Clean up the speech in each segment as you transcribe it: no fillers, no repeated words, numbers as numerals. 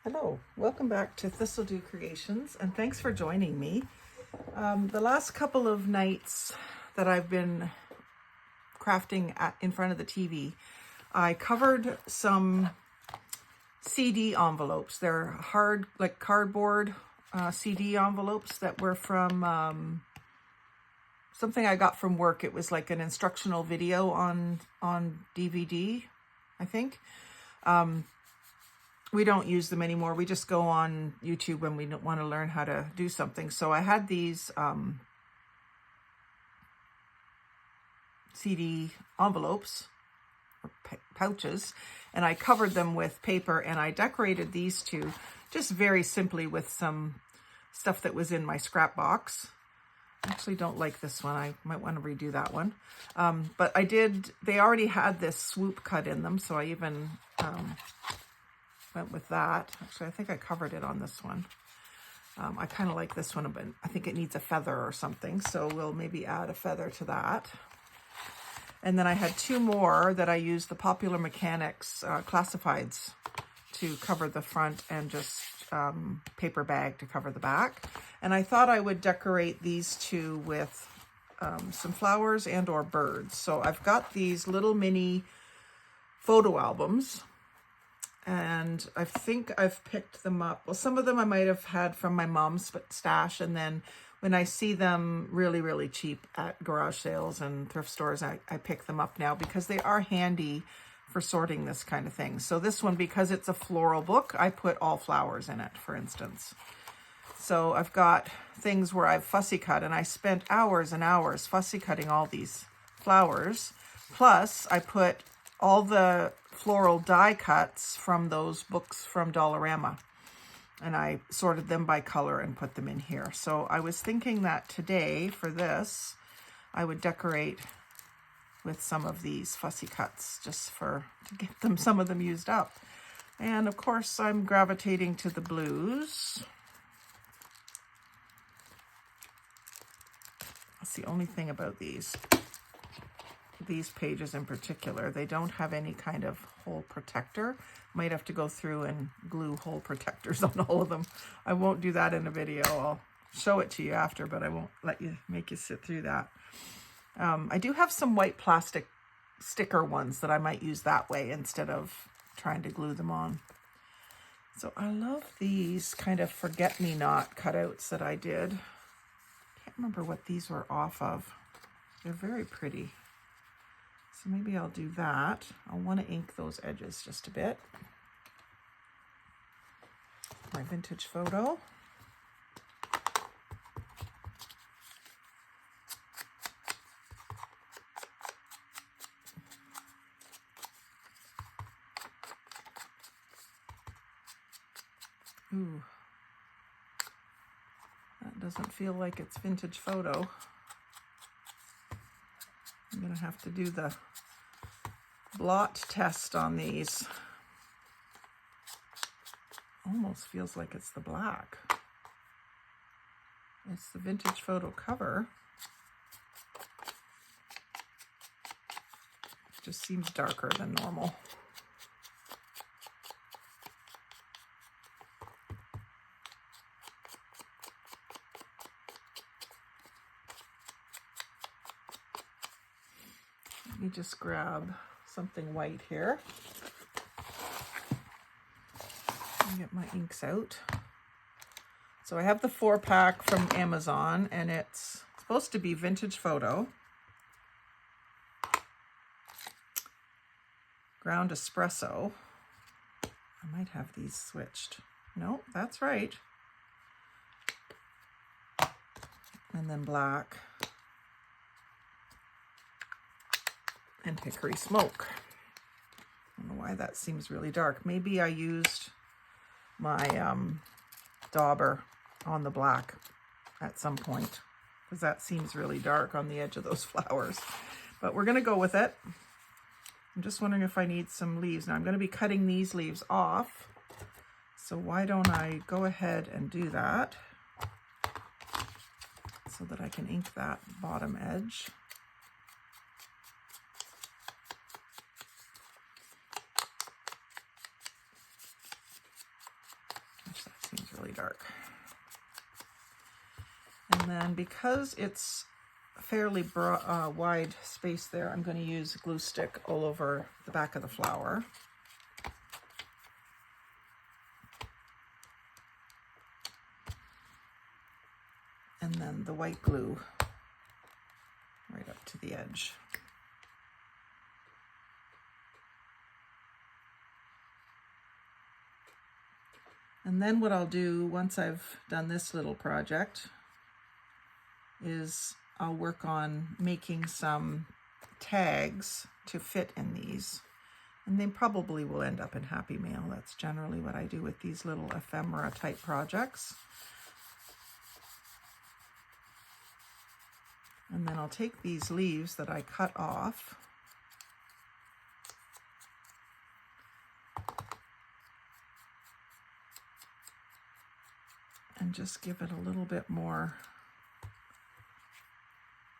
Hello, welcome back to Thistledew Creations, and thanks for joining me. The last couple of nights that I've been crafting in front of the TV, I covered some CD envelopes. They're hard, like cardboard CD envelopes that were from something I got from work. It was like an instructional video on DVD, I think. We don't use them anymore. We just go on YouTube when we want to learn how to do something. So I had these CD envelopes or pouches, and I covered them with paper, and I decorated these two just very simply with some stuff that was in my scrap box. I actually don't like this one. I might want to redo that one. But I did, they already had this swoop cut in them, so I even went with that. Actually, I think I covered it on this one. I kind of like this one, but I think it needs a feather or something, so we'll maybe add a feather to that. And then I had two more that I used the Popular Mechanics classifieds to cover the front and just paper bag to cover the back. And I thought I would decorate these two with some flowers and or birds. So I've got these little mini photo albums, and I think I've picked them up. Well, some of them I might have had from my mom's stash, and then when I see them really, really cheap at garage sales and thrift stores, I pick them up now because they are handy for sorting this kind of thing. So this one, because it's a floral book, I put all flowers in it, for instance. So I've got things where I've fussy cut, and I spent hours and hours fussy cutting all these flowers. Plus, I put all the floral die cuts from those books from Dollarama, and I sorted them by color and put them in here. So I was thinking that today for this, I would decorate with some of these fussy cuts just to get them, some of them used up. And of course, I'm gravitating to the blues. That's the only thing about these pages in particular. They don't have any kind of hole protector. Might have to go through and glue hole protectors on all of them. I won't do that in a video. I'll show it to you after, but I won't make you sit through that. I do have some white plastic sticker ones that I might use that way instead of trying to glue them on. So I love these kind of forget-me-not cutouts that I did. Can't remember what these were off of. They're very pretty. So maybe I'll do that. I'll want to ink those edges just a bit. My vintage photo. Ooh, that doesn't feel like it's vintage photo. I'm gonna have to do the blot test on these. Almost feels like it's the black. It's the vintage photo cover. It just seems darker than normal. Let me just grab something white here and get my inks out. So I have the 4-pack from Amazon, and it's supposed to be vintage photo, ground espresso. I might have these switched. No, that's right. And then black. And hickory smoke. I don't know why that seems really dark. Maybe I used my dauber on the black at some point, because that seems really dark on the edge of those flowers. But we're going to go with it. I'm just wondering if I need some leaves. Now I'm going to be cutting these leaves off. So why don't I go ahead and do that so that I can ink that bottom edge. really dark. And then because it's fairly wide space there, I'm going to use a glue stick all over the back of the flower. And then the white glue right up to the edge. And then what I'll do once I've done this little project is I'll work on making some tags to fit in these. And they probably will end up in Happy Mail. That's generally what I do with these little ephemera type projects. And then I'll take these leaves that I cut off and just give it a little bit more,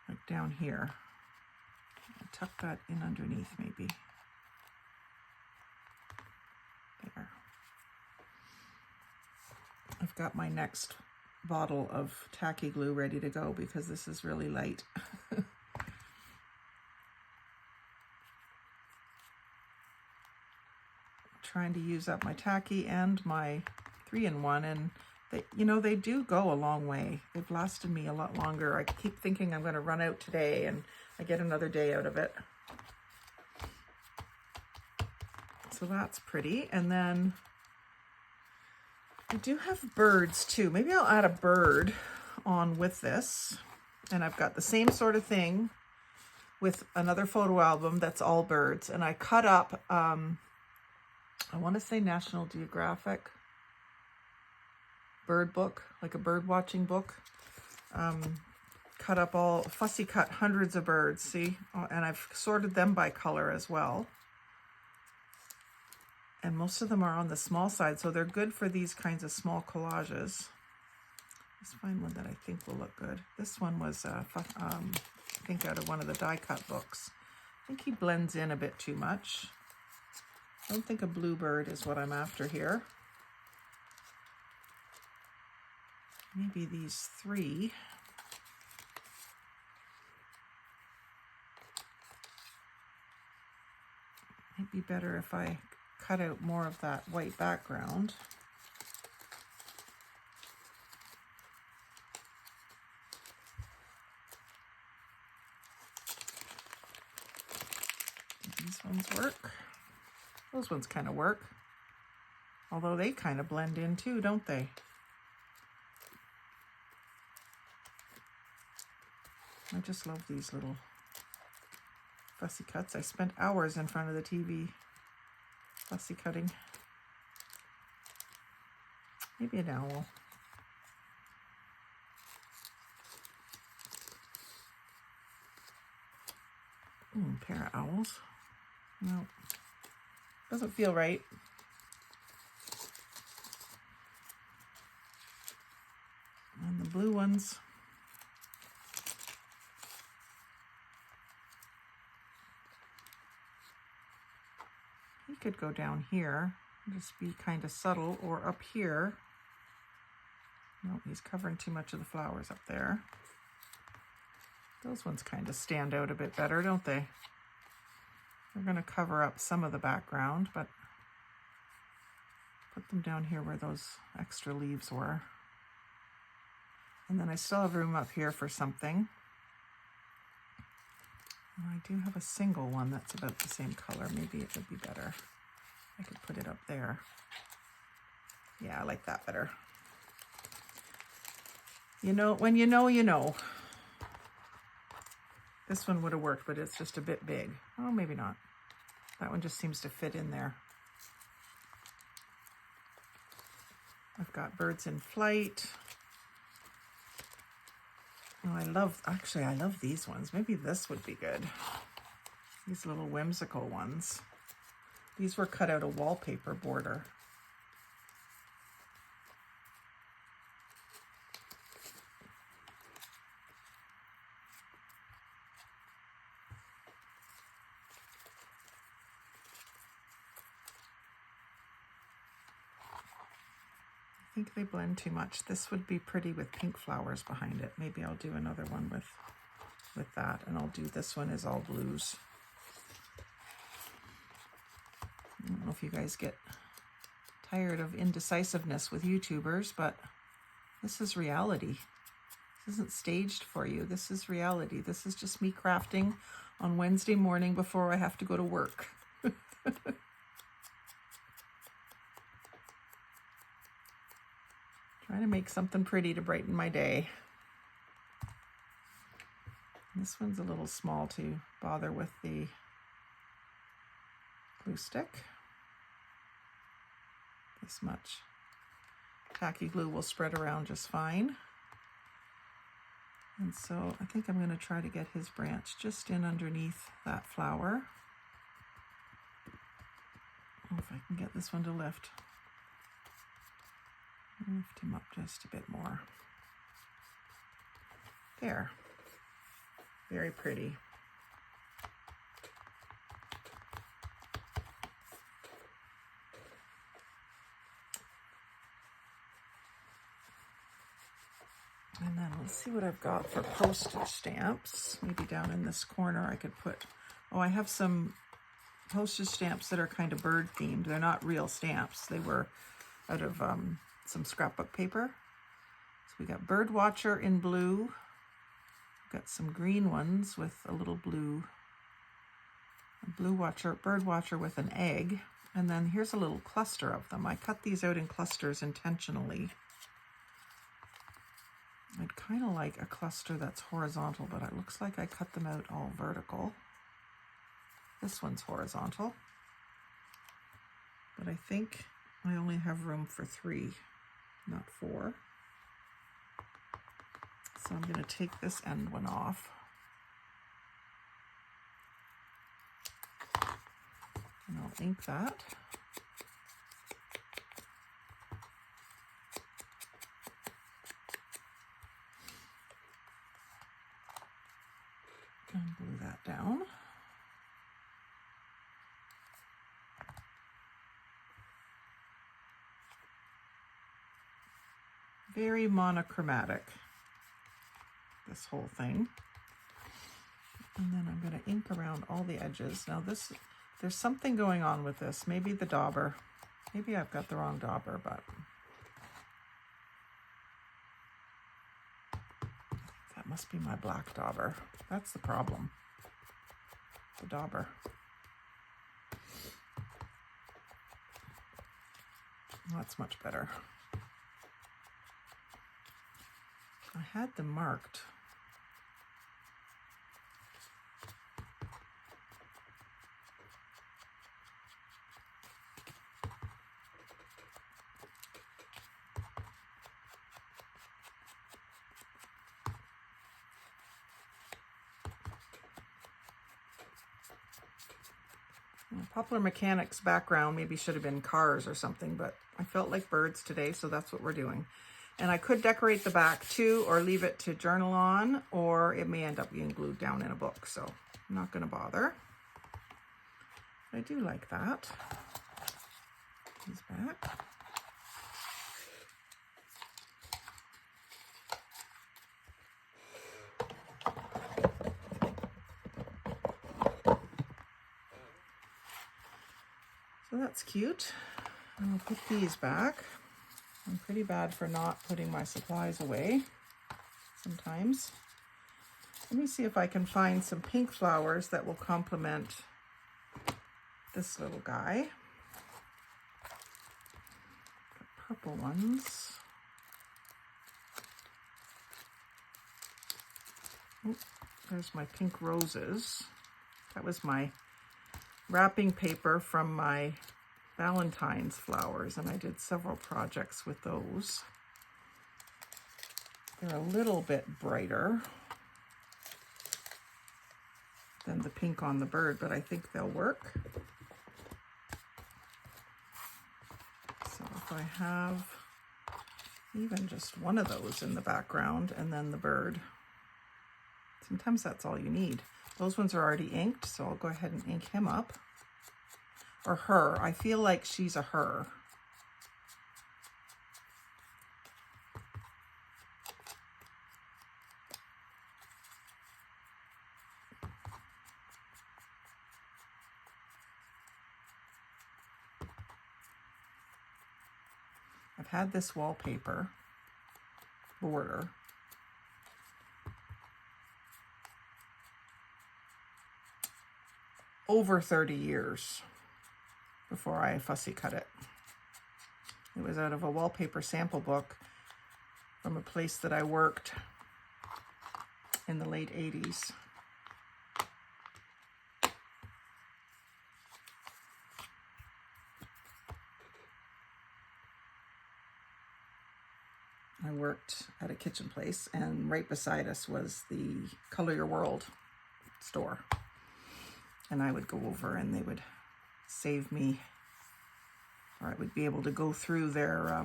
like down here. I'll tuck that in underneath maybe. There. I've got my next bottle of tacky glue ready to go because this is really light. Trying to use up my tacky and my 3-in-1, and they, you know, they do go a long way. They've lasted me a lot longer. I keep thinking I'm going to run out today, and I get another day out of it. So that's pretty. And then I do have birds too. Maybe I'll add a bird on with this. And I've got the same sort of thing with another photo album that's all birds. And I cut up, I want to say National Geographic bird book, like a bird watching book. Cut up all, fussy cut hundreds of birds, see? And I've sorted them by color as well. And most of them are on the small side, so they're good for these kinds of small collages. Let's find one that I think will look good. This one was, I think, out of one of the die cut books. I think he blends in a bit too much. I don't think a bluebird is what I'm after here. Maybe these three. Might be better if I cut out more of that white background. These ones work. Those ones kind of work. Although they kind of blend in too, don't they? I just love these little fussy cuts. I spent hours in front of the TV fussy cutting. Maybe an owl. Pair of owls. No, doesn't feel right. And the blue ones. He could go down here, just be kind of subtle, or up here. No, he's covering too much of the flowers up there. Those ones kind of stand out a bit better, don't they? We're going to cover up some of the background, but put them down here where those extra leaves were. And then I still have room up here for something. And I do have a single one that's about the same color. Maybe it would be better. I could put it up there. Yeah, I like that better. You know, when you know, you know. This one would have worked, but it's just a bit big. Oh, maybe not. That one just seems to fit in there. I've got birds in flight. Oh, I love these ones. Maybe this would be good. These little whimsical ones. These were cut out of wallpaper border. I think they blend too much. This would be pretty with pink flowers behind it. Maybe I'll do another one with that, and I'll do this one is all blues. I don't know if you guys get tired of indecisiveness with YouTubers, but this is reality. This isn't staged for you. This is reality. This is just me crafting on Wednesday morning before I have to go to work. Trying to make something pretty to brighten my day. This one's a little small to bother with the glue stick. This much tacky glue will spread around just fine. And so I think I'm going to try to get his branch just in underneath that flower. Oh, if I can get this one to lift. Lift him up just a bit more. There. Very pretty. And then let's see what I've got for postage stamps. Maybe down in this corner I could put, oh, I have some postage stamps that are kind of bird themed. They're not real stamps. They were out of some scrapbook paper. So we got bird watcher in blue. We've got some green ones with a little blue. A blue watcher, bird watcher with an egg. And then here's a little cluster of them. I cut these out in clusters intentionally. I'd kind of like a cluster that's horizontal, but it looks like I cut them out all vertical. This one's horizontal. But I think I only have room for 3, not 4. So I'm going to take this end one off. And I'll ink that. And glue that down. Very monochromatic, this whole thing. And then I'm going to ink around all the edges. Now there's something going on with this. Maybe the dauber. Maybe I've got the wrong dauber, but that must be my black dauber. That's the problem. The dauber. That's much better. I had them marked. Popular Mechanics background maybe should have been cars or something, but I felt like birds today, so that's what we're doing. And I could decorate the back too, or leave it to journal on, or it may end up being glued down in a book, so I'm not going to bother. I do like that. He's back. So that's cute. And I'll put these back. I'm pretty bad for not putting my supplies away sometimes. Let me see if I can find some pink flowers that will complement this little guy. Got purple ones. Oh, there's my pink roses. That was my wrapping paper from my Valentine's flowers, and I did several projects with those. They're a little bit brighter than the pink on the bird, but I think they'll work. So if I have even just one of those in the background and then the bird, sometimes that's all you need. Those ones are already inked, so I'll go ahead and ink him up. Or her. I feel like she's a her. I've had this wallpaper border over 30 years before I fussy cut it. It was out of a wallpaper sample book from a place that I worked in the late 80s. I worked at a kitchen place, and right beside us was the Color Your World store. And I would go over and they would save me, or I would be able to go through their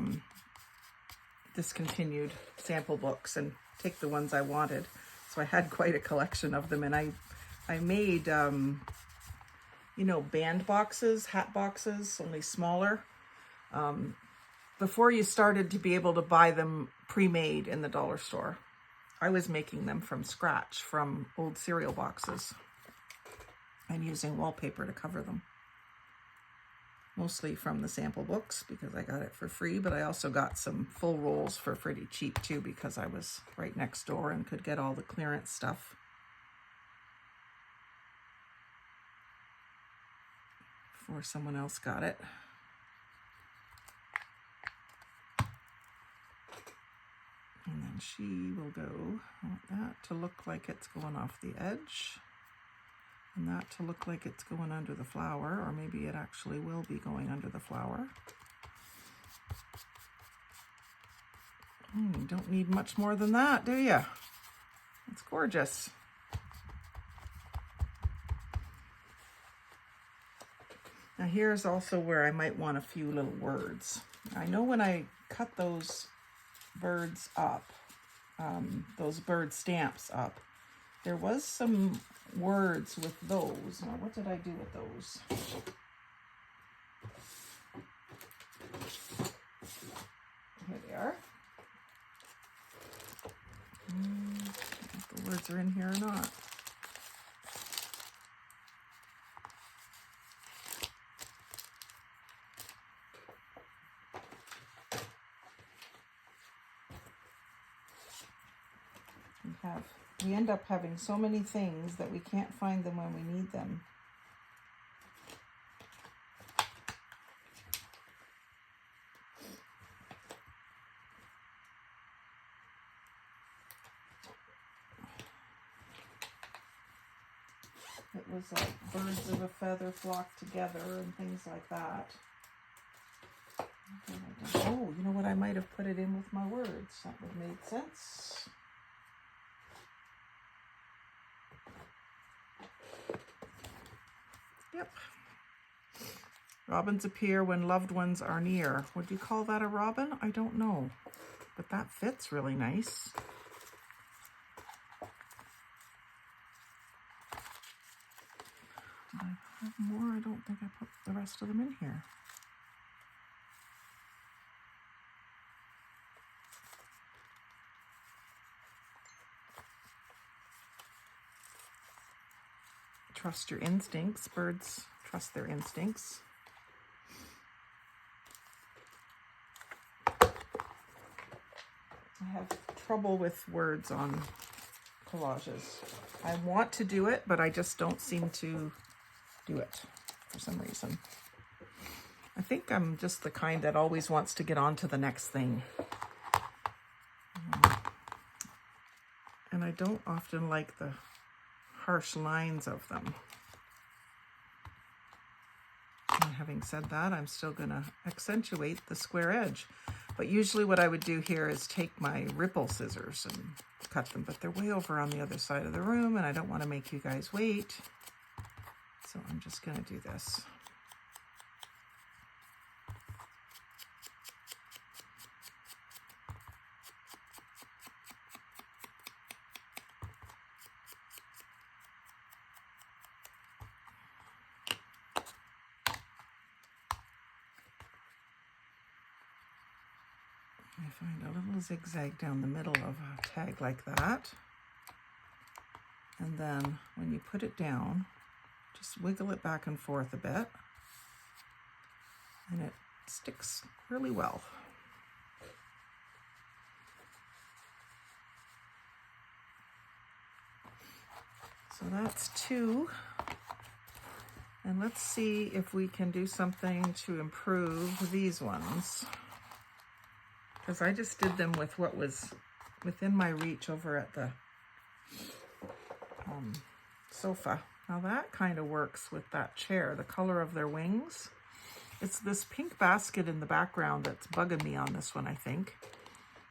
discontinued sample books and take the ones I wanted. So I had quite a collection of them, and I made, you know, band boxes, hat boxes, only smaller. Before you started to be able to buy them pre-made in the dollar store, I was making them from scratch from old cereal boxes and using wallpaper to cover them. Mostly from the sample books because I got it for free, but I also got some full rolls for pretty cheap too because I was right next door and could get all the clearance stuff. Before someone else got it. And then she will go, I want that to look like it's going off the edge. And that to look like it's going under the flower, or maybe it actually will be going under the flower. You don't need much more than that, do you? It's gorgeous. Now here's also where I might want a few little words. I know when I cut those birds up, those bird stamps up, there was some words with those. Now, what did I do with those? Here they are. If the words are in here or not. We end up having so many things that we can't find them when we need them. It was like birds of a feather flock together and things like that. Oh, you know what? I might have put it in with my words. That would have made sense. Yep. Robins appear when loved ones are near. Would you call that a robin? I don't know. But that fits really nice. Did I have more? I don't think I put the rest of them in here. Trust your instincts. Birds trust their instincts. I have trouble with words on collages. I want to do it, but I just don't seem to do it for some reason. I think I'm just the kind that always wants to get on to the next thing. And I don't often like the harsh lines of them. And having said that, I'm still going to accentuate the square edge. But usually what I would do here is take my ripple scissors and cut them, but they're way over on the other side of the room and I don't want to make you guys wait. So I'm just going to do this. I find a little zigzag down the middle of a tag like that. And then when you put it down, just wiggle it back and forth a bit. And it sticks really well. So that's 2. And let's see if we can do something to improve these ones, because I just did them with what was within my reach over at the sofa. Now that kind of works with that chair, the color of their wings. It's this pink basket in the background that's bugging me on this one, I think,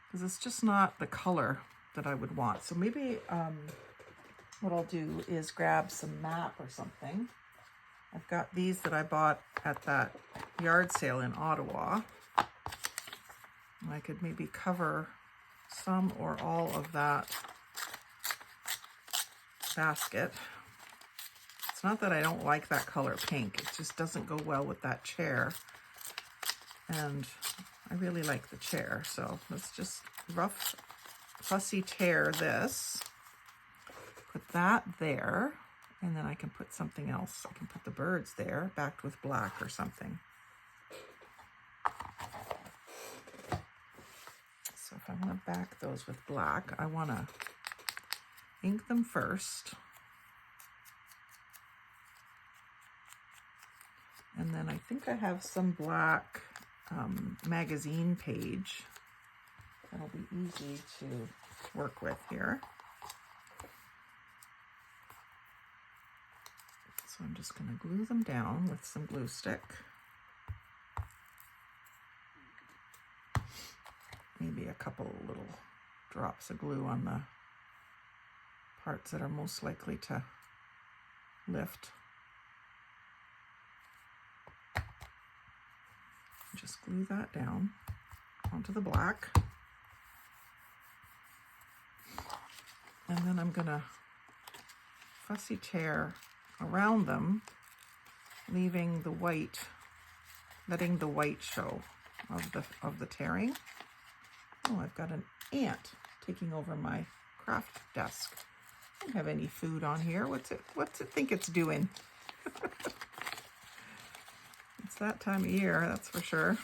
because it's just not the color that I would want. So maybe what I'll do is grab some map or something. I've got these that I bought at that yard sale in Ottawa. I could maybe cover some or all of that basket. It's not that I don't like that color pink, it just doesn't go well with that chair. And I really like the chair, so let's just rough, fussy tear this. Put that there, and then I can put something else. I can put the birds there, backed with black or something. So if I want to back those with black, I want to ink them first. And then I think I have some black magazine page that'll be easy to work with here. So I'm just going to glue them down with some glue stick. Maybe a couple little drops of glue on the parts that are most likely to lift. Just glue that down onto the black. And then I'm going to fussy tear around them, leaving the white, letting the white show of the tearing. Oh, I've got an ant taking over my craft desk. I don't have any food on here. What's it think it's doing? It's that time of year, that's for sure.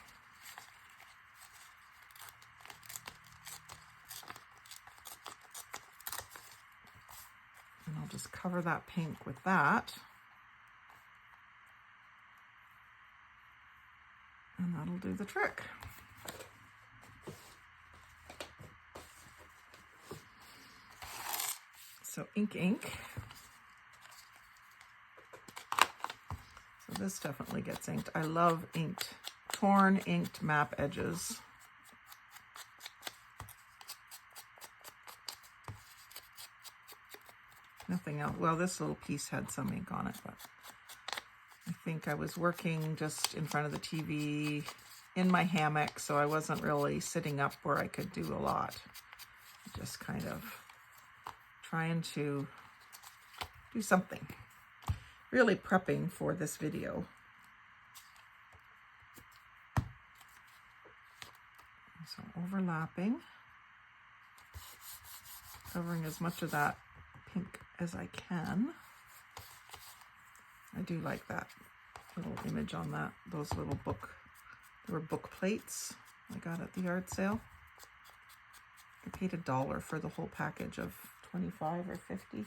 And I'll just cover that pink with that. And that'll do the trick. So ink. So this definitely gets inked. I love torn inked map edges. Nothing else. Well, this little piece had some ink on it, but I think I was working just in front of the TV in my hammock, so I wasn't really sitting up where I could do a lot. Just kind of trying to do something. Really prepping for this video. So overlapping, covering as much of that pink as I can. I do like that little image on that, those little they were book plates I got at the yard sale. I paid $1 for the whole package of 25 or 50.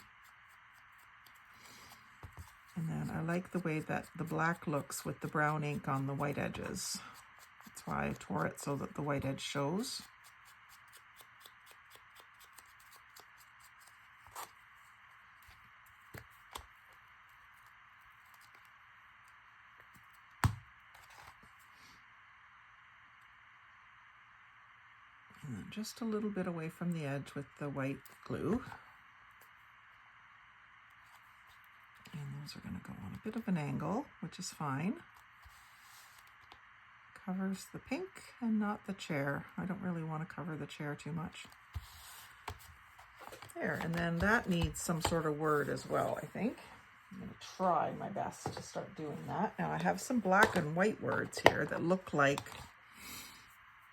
And then I like the way that the black looks with the brown ink on the white edges. That's why I tore it so that the white edge shows. And then just a little bit away from the edge with the white glue. And those are going to go on a bit of an angle, which is fine. Covers the pink and not the chair. I don't really want to cover the chair too much. There, and then that needs some sort of word as well, I think. I'm going to try my best to start doing that. Now I have some black and white words here that look like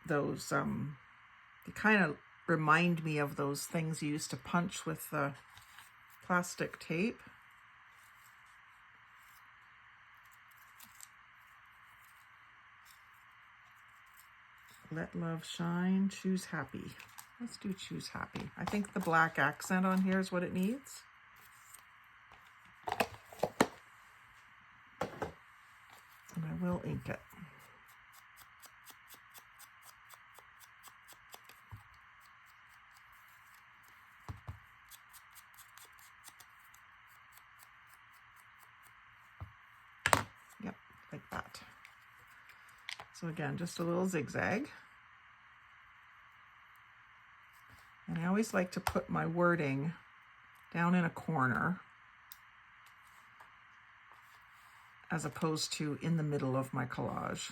those, they kind of remind me of those things you used to punch with the plastic tape. Let love shine, choose happy. Let's do choose happy. I think the black accent on here is what it needs. will ink it. Yep, like that. So again, just a little zigzag. And I always like to put my wording down in a corner as opposed to in the middle of my collage.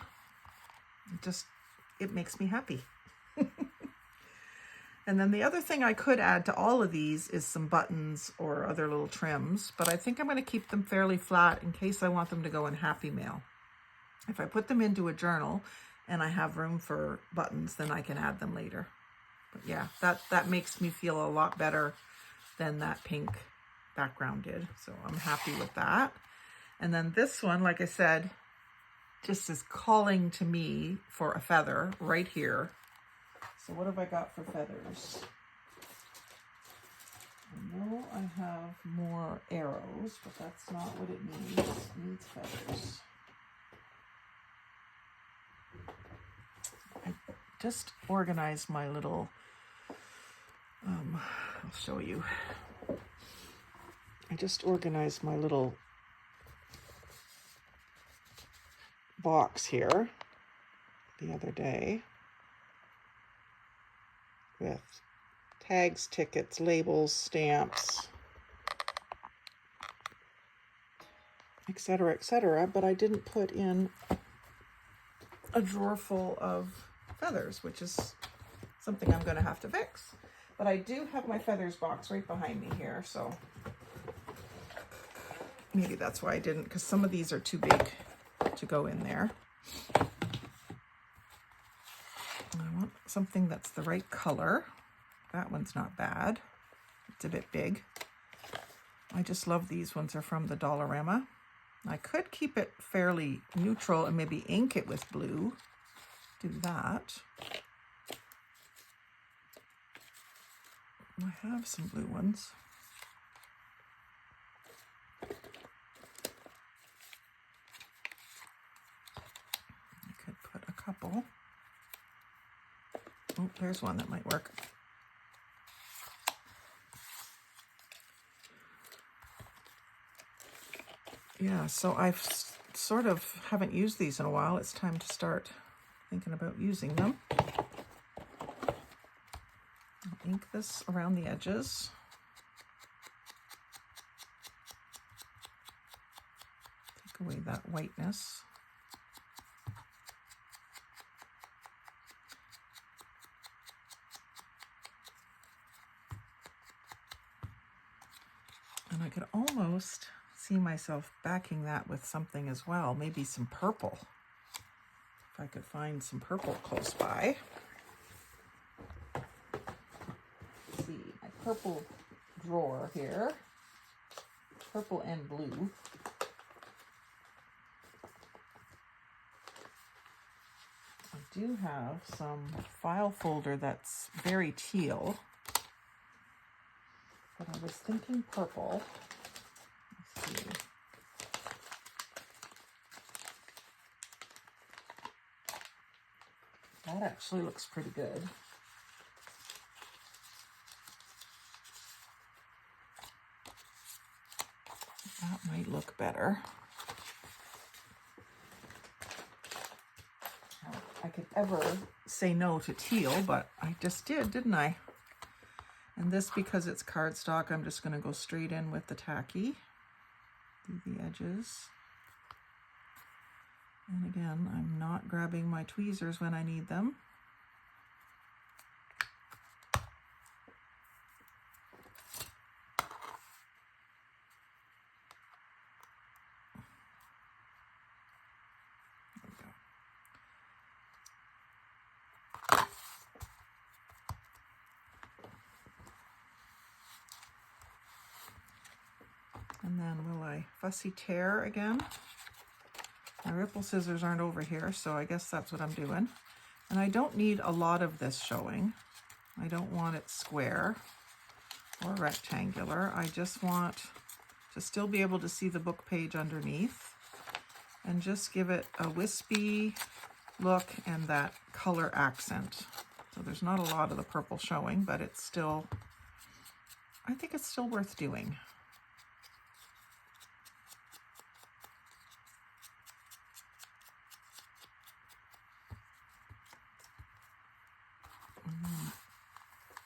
It makes me happy. And then the other thing I could add to all of these is some buttons or other little trims, but I think I'm going to keep them fairly flat in case I want them to go in Happy Mail. If I put them into a journal and I have room for buttons, then I can add them later. But yeah, that makes me feel a lot better than that pink background did. So I'm happy with that. And then this one, like I said, just is calling to me for a feather right here. So what have I got for feathers? I know I have more arrows, but that's not what it needs. It needs feathers. I just organized my little, I'll show you. I just organized my little box here the other day with tags, tickets, labels, stamps, etc., but I didn't put in a drawer full of feathers, which is something I'm going to have to fix. But I do have my feathers box right behind me here, so maybe that's why I didn't, because some of these are too big to go in there. I want something that's the right color. That one's not bad. It's a bit big. I just love these ones. Are from the Dollarama. I could keep it fairly neutral and maybe ink it with blue. Do that. I have some blue ones. I could put a couple. Oh, there's one that might work. Yeah, so I've sort of haven't used these in a while. It's time to start thinking about using them. I'll ink this around the edges. Take away that whiteness. And I could almost see myself backing that with something as well, maybe some purple. If I could find some purple close by. Let's see, my purple drawer here, purple and blue. I do have some file folder that's very teal, but I was thinking purple. Let's see. That actually looks pretty good. That might look better. I could ever say no to teal, but I just did, didn't I? And this, because it's cardstock, I'm just going to go straight in with the tacky through the edges. And again, I'm not grabbing my tweezers when I need them. And then will I fussy tear again? My ripple scissors aren't over here, so I guess that's what I'm doing. And I don't need a lot of this showing. I don't want it square or rectangular. I just want to still be able to see the book page underneath. and just give it a wispy look and that color accent. So there's not a lot of the purple showing, but it's still, I think it's still worth doing.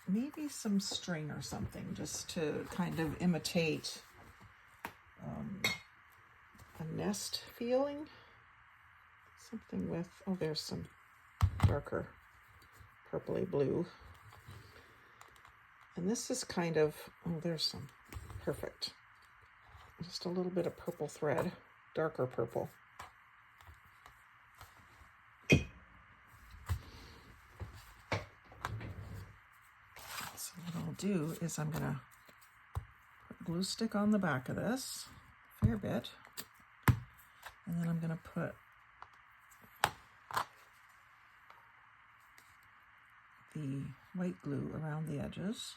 Maybe some string or something just to kind of imitate a nest feeling. Something with, oh, there's some darker purpley blue. And this is kind of, oh, there's some, perfect. Just a little bit of purple thread, darker purple. So what I'll do is I'm gonna put glue stick on the back of this, a fair bit. And then I'm gonna put the white glue around the edges.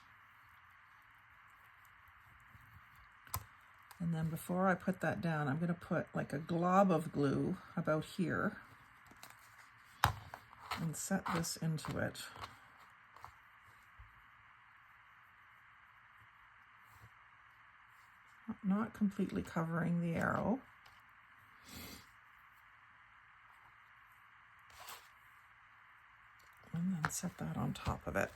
And then before I put that down, I'm going to put like a glob of glue about here and set this into it. Not completely covering the arrow. And then set that on top of it.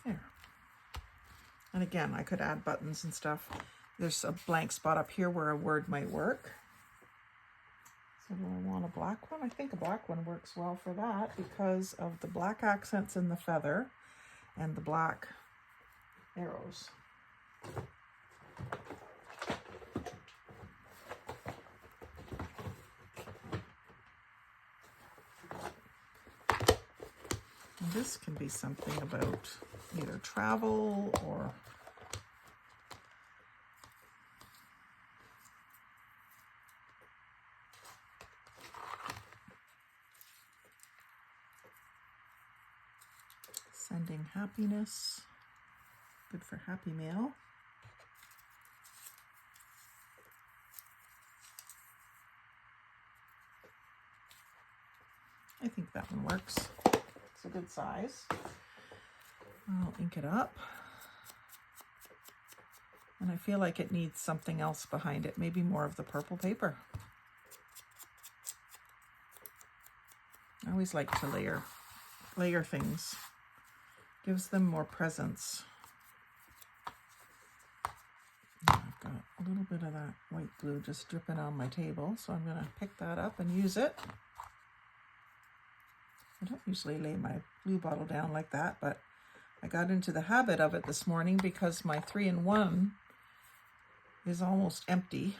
There. And again, I could add buttons and stuff. There's a blank spot up here where a word might work. So do I want a black one? I think a black one works well for that because of the black accents in the feather and the black arrows. And this can be something about either travel or sending happiness. Good for Happy Mail. I think that one works. It's a good size. I'll ink it up. And I feel like it needs something else behind it, maybe more of the purple paper. I always like to layer things. Gives them more presence. And I've got a little bit of that white glue just dripping on my table, so I'm going to pick that up and use it. I don't usually lay my glue bottle down like that, but I got into the habit of it this morning because my 3-in-1 is almost empty.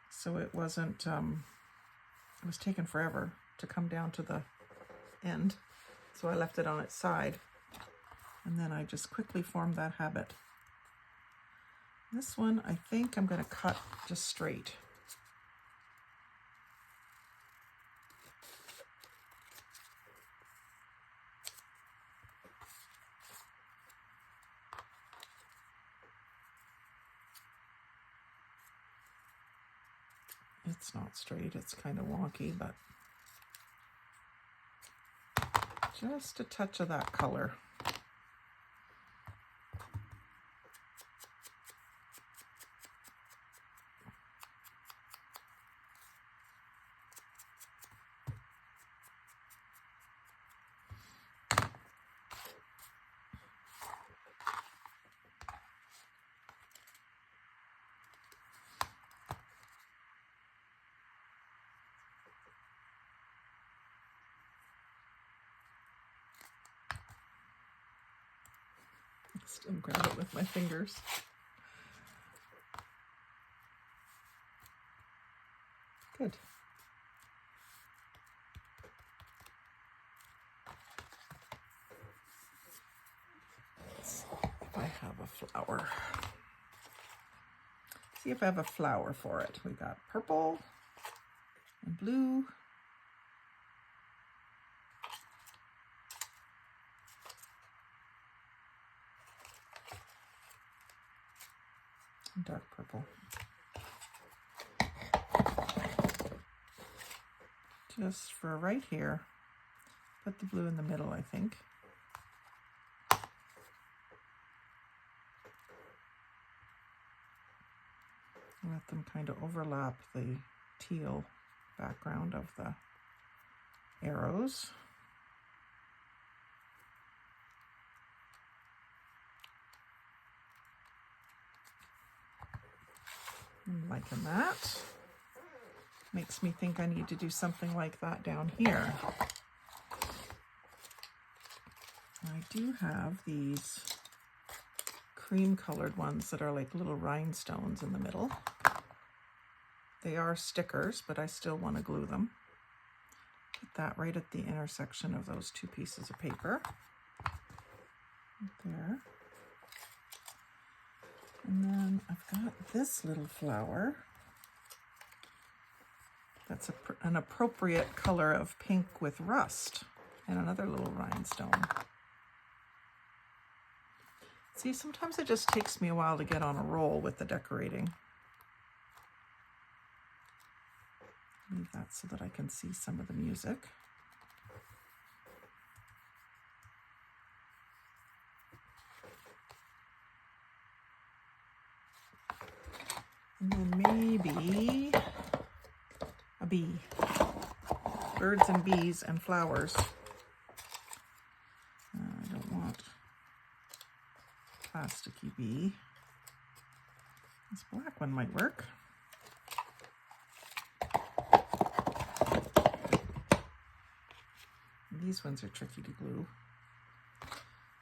So it wasn't, it was taking forever to come down to the end. So I left it on its side. And then I just quickly formed that habit. This one, I think I'm going to cut just straight. It's not straight, it's kind of wonky, but just a touch of that color. Still grab it with my fingers. Good. Let's see if I have a flower. See if I have a flower for it. We got purple and blue. Some dark purple. Just for right here, put the blue in the middle, I think. Let them kind of overlap the teal background of the arrows. I'm liking that. Makes me think I need to do something like that down here. I do have these cream colored ones that are like little rhinestones in the middle. They are stickers, but I still want to glue them. Put that right at the intersection of those two pieces of paper. Right there. And then I've got this little flower. That's an appropriate color of pink with rust, and another little rhinestone. See, sometimes it just takes me a while to get on a roll with the decorating. Leave that so that I can see some of the music. And then maybe a bee. Birds and bees and flowers. I don't want plasticky bee. This black one might work. These ones are tricky to glue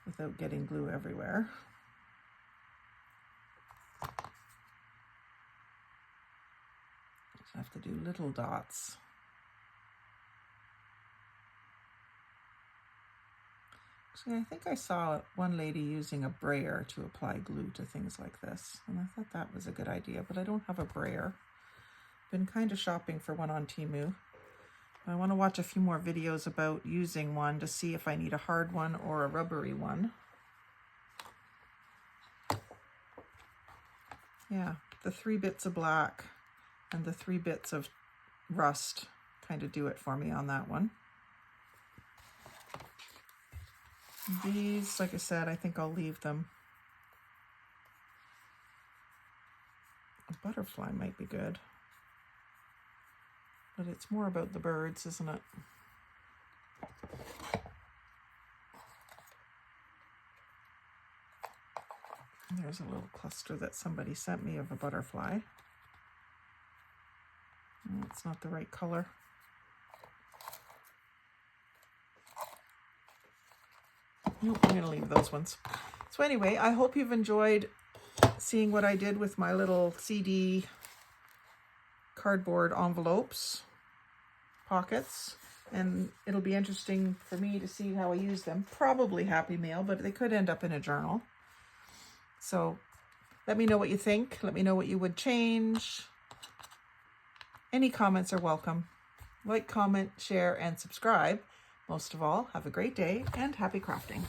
without getting glue everywhere. Just have to do little dots. Actually, I think I saw one lady using a brayer to apply glue to things like this, and I thought that was a good idea, but I don't have a brayer. Been kind of shopping for one on Temu. I want to watch a few more videos about using one to see if I need a hard one or a rubbery one. Yeah, the 3 bits of black and the 3 bits of rust kind of do it for me on that one. These, like I said, I think I'll leave them. A butterfly might be good. But it's more about the birds, isn't it? And there's a little cluster that somebody sent me of a butterfly. Oh, it's not the right color. Nope, I'm going to leave those ones. So anyway, I hope you've enjoyed seeing what I did with my little CD cardboard envelopes, pockets, and it'll be interesting for me to see how I use them. Probably Happy Mail, but they could end up in a journal. So let me know what you think. Let me know what you would change. Any comments are welcome. Like, comment, share, and subscribe. Most of all, have a great day and happy crafting.